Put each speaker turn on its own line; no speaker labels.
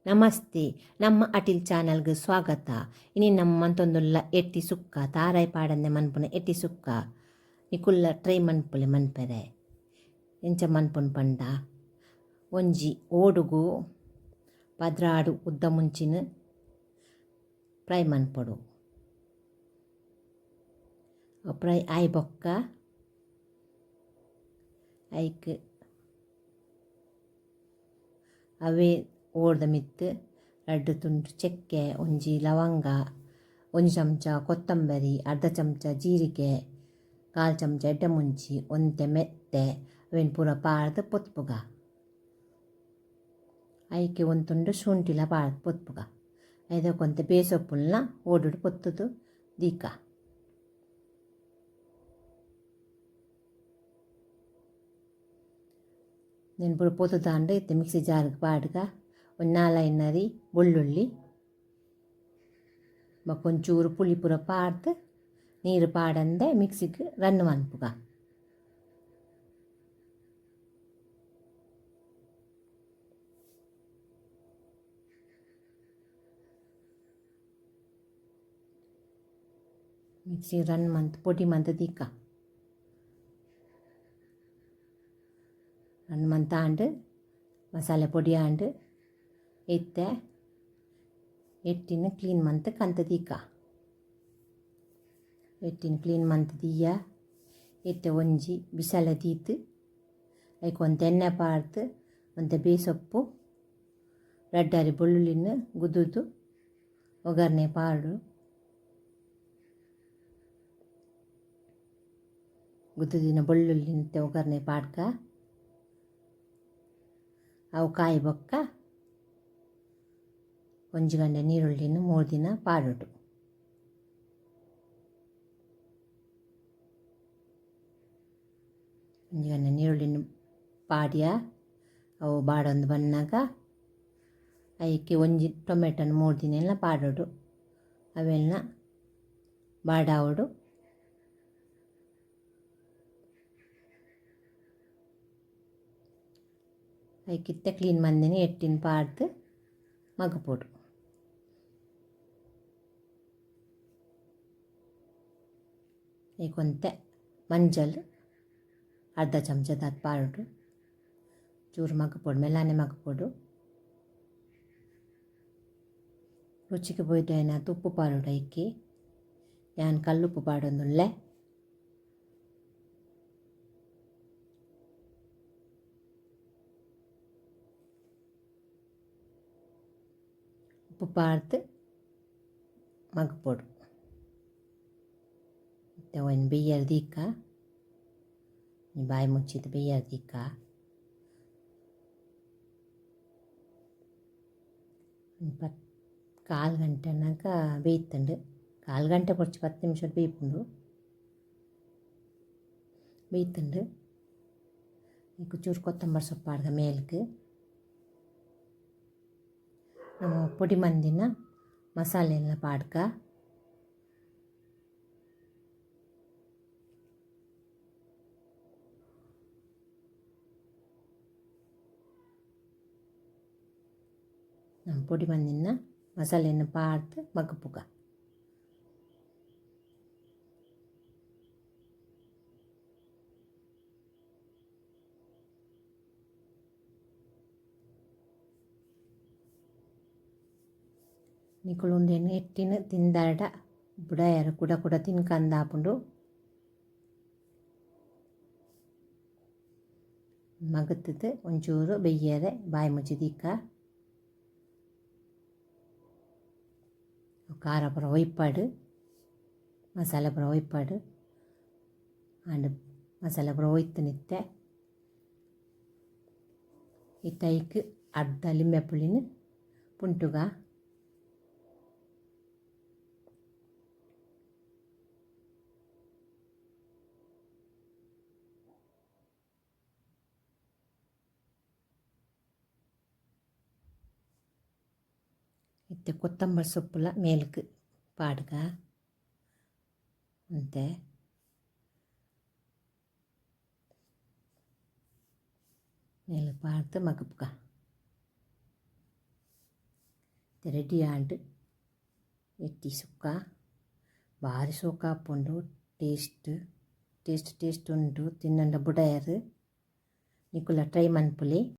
ನಮಸ್ತೆ. ನಮ್ಮ ಅಟಿಲ್ ಚಾನಲ್ಗೆ ಸ್ವಾಗತ. ಇನಿ ನಮ್ಮ ಮಂತೊಂದುಲ್ಲ ಎಟ್ಟಿ ಸುಕ್ಕ ತಾರಾಯಿ ಪಾಡಂದೆ ಮನ್ಪುನ ಎಟ್ಟಿ ಸುಕ್ಕ ನಿಕುಲ್ಲ ಟ್ರೈ ಮನ್ಪುಲೆ ಮನ್ಪೆರೆ ಎಂಚ ಮನ್ಪುನ ಪಂಡ ಒಂಜಿ ಓಡುಗು ಪದ್ರಾಡು ಉದ್ದ ಮುಂಚಿನ ಫ್ರೈ ಮನ್ಪೊಡು. ಫ್ರೈ ಆಯ್ ಬೊಕ್ಕ ಐಕ್ ಅವೇ ಓಡ್ದ ಮಿತ್ತು ರಡ್ಡು ತುಂಡು ಚೆಕ್ಕೆ, ಒಂಜಿ ಲವಂಗ, ಒಂಜಿ ಚಮಚ ಕೊತ್ತಂಬರಿ, ಅರ್ಧ ಚಮಚ ಜೀರಿಗೆ, ಕಾಲು ಚಮಚ ಎಡ್ಡೆ ಮುಂಚಿ, ಒಂತೆ ಮೆತ್ತೆ ಅವೇನು ಪೂರ ಪಾಡ್ದು ಪೊತ್ಪುಗ. ಐಕೆ ಒಂದು ತುಂಡು ಶುಂಠಿಲ ಪಾಡ್ದು ಪೊತ್ಪುಗ. ಐದಕ್ಕೊಂತೆ ಬೇಸೊಪ್ಪುಲ್ನ ಓಡುಡು ಪೊತ್ತುದು ದೀಕ. నేను ఇప్పుడు పొత్తుతాండు ఇత్త మిక్సీ జార్కి పాటుగా ಒಂದು 4 ಬೆಳ್ಳುಳ್ಳಿ కొంచెం ಪುಳಿ ಪೂರ ಪಾಡ್ದು ನೀರು ಪಾಡಂದೆ ಮಿಕ್ಸಿಗೆ ರನ್ ಮನ್ಪುಗ. ಮಿಕ್ಸಿ ರನ್ ಮಂತ್ ಪೊಡಿ ಮಂತ್ ದಿಕ್ಕ ರನ್ ಮಂತ್ ಆಂಡು ಮಸಾಲೆ ಪೊಡಿ ಆಂಡು ಎತ್ತೆ ಎಟ್ಟಿನ ಕ್ಲೀನ್ ಮಂತ್ ಕಂತ ದಿಕ್ಕ. ಎಟ್ಟಿನ ಕ್ಲೀನ್ ಮಂತ್ ದಿಯ್ಯ ಎಟ್ಟೆ ಒಂಜಿ ಬಿಸಲ ದೀತು ಐಕ್ ಒಂತೆ ಎಣ್ಣೆ ಪಾಡ್ದು ಒಂತೆ ಬೇಸೊಪ್ಪು ರಡ್ಡಾರಿ ಬೆಳ್ಳುಳ್ಳಿನ ಗುದ್ದುದು ಒಗ್ಗರಣೆ ಪಾಡು ಗುದ್ದುದಿನ ಬೆಳ್ಳುಳ್ಳಿನಂತೆ ಒಗ್ಗರಣೆ ಪಾಡ್ಕ ಅವು ಕಾಯಿ ಬೊಕ್ಕ ಒಂಜಿ ಗಂಟೆ ನೀರುಳ್ಳಿನ 3 ದಿನ ಪಾಡುಡು. ಒಂಜಿ ಗಂಟೆ ನೀರುಳ್ಳಿನ ಪಾಡ್ಯ ಅವು ಬಾಡೊಂದು ಬನ್ನಾಗ ಐಕೆ ಒಂಜಿ ಟೊಮೆಟೊನ 3 ದಿನ ಎಲ್ಲ ಪಾಡೋಡು. ಅವೆಲ್ಲ ಬಾಡಾವಡು ಐಕಿತ್ತೆ ಕ್ಲೀನ್ ಮಂದಿನಿ ಎಟ್ಟಿನ ಪಾಡ್ದು ಮಗಪೊಡು. ಐಕೊಂತೆ ಮಂಜಲ್ ಅರ್ಧ ಚಮಚದ ಪಾಡು ಚೂರು ಮಗಪೊಡು ಮೆಲ್ಲಾನೆ ಮಗಪೊಡು. ರುಚಿಗೆ ಬೋಯ್ದೈನ ಉಪ್ಪು ಪಾಡುಡು ಐಕಿ ಯಾನ್ ಕಲ್ಲುಪ್ಪು ಪಾಡೊಂದುಲ್ಲೆ. ಉಪ್ಪು ಪಾಡ್ದು ಮಗಪೊಡು ಮತ್ತೆ ಒಂದು ಬೇಯರ್ ದೀಕ ಬಾಯಿ ಮುಚ್ಚಿದ ಬೇಯರ್ ದೀಕ. ಕಾಲು ಗಂಟೆನಾಗ ಬೇಯ್ತಂಡು. 1/4 ಗಂಟೆ ಕೊರ್ಚಿ 10 ನಿಮಿಷ ಬೇಯ್ಪುಂಡು ಬೇಯ್ತಂಡು. ಈಗ ಚೂರು ಕೊತ್ತಂಬರಿ ಸೊಪ್ಪು ಪಾಡ್ದ ಮೇಲ್ಗೆ ನಾವು ಪೊಡಿ ಮಂದಿನ ಮಸಾಲೆ ಎಲ್ಲ ಪಾಡ್ಕ ನಮ್ಮ ಪೊಡಿ ಮಂದಿನ ಮಸಾಲೆಯನ್ನು ಪಾಡ್ದು ಮಗಪುಗ. ನಿಕುಲುಂದೇನು ಎಟ್ಟಿನ ತಿಂದಾಡ ಬುಡಾಯರ ಕೂಡ ತಿನ್ಕಂದಾಪುಂಡು ಮಗತ್ತದು ಒಂಚೂರು ಬೆಯ್ಯರೆ ಬಾಯಿ ಮುಚ್ಚಿದಿಕ್ಕ ಖಾರ ಪುರ ಒಯ್ಪಾಡು ಮಸಾಲೆ ಪುರ ಒಯ್ಪಾಡು ಆಂಡ್ ಮಸಾಲೆ ಪುರ ಒಯ್ತು ನಿತ್ತೆ ಇತ್ತೈಕ್ ಅರ್ಧ ಲಿಂಬೆ ಪುಳಿನ ಪುಂಟುಗ ಇತ್ತೆ ಕೊತ್ತಂಬರಿ ಸೊಪ್ಪುಲ ಮೇಲ್ಕ್ ಪಾಡ್ಗ ಅಂತೆ ಮೇಲ್ಕ್ ಪಾಡ್ದು ಮಗಪ್ಗ. ರೆಡಿ ಆಂಡ್ ಎಟ್ಟಿ ಸುಕ್ಕ ಭಾರಿ ಸೋಕಾಪುಂಡು. ಟೇಸ್ಟ್ ಉಂಡು ತಿನ್ನಂಡ ಬುಡಯರು ನಿಕುಲ ಟ್ರೈ ಮನ್ಪುಲಿ.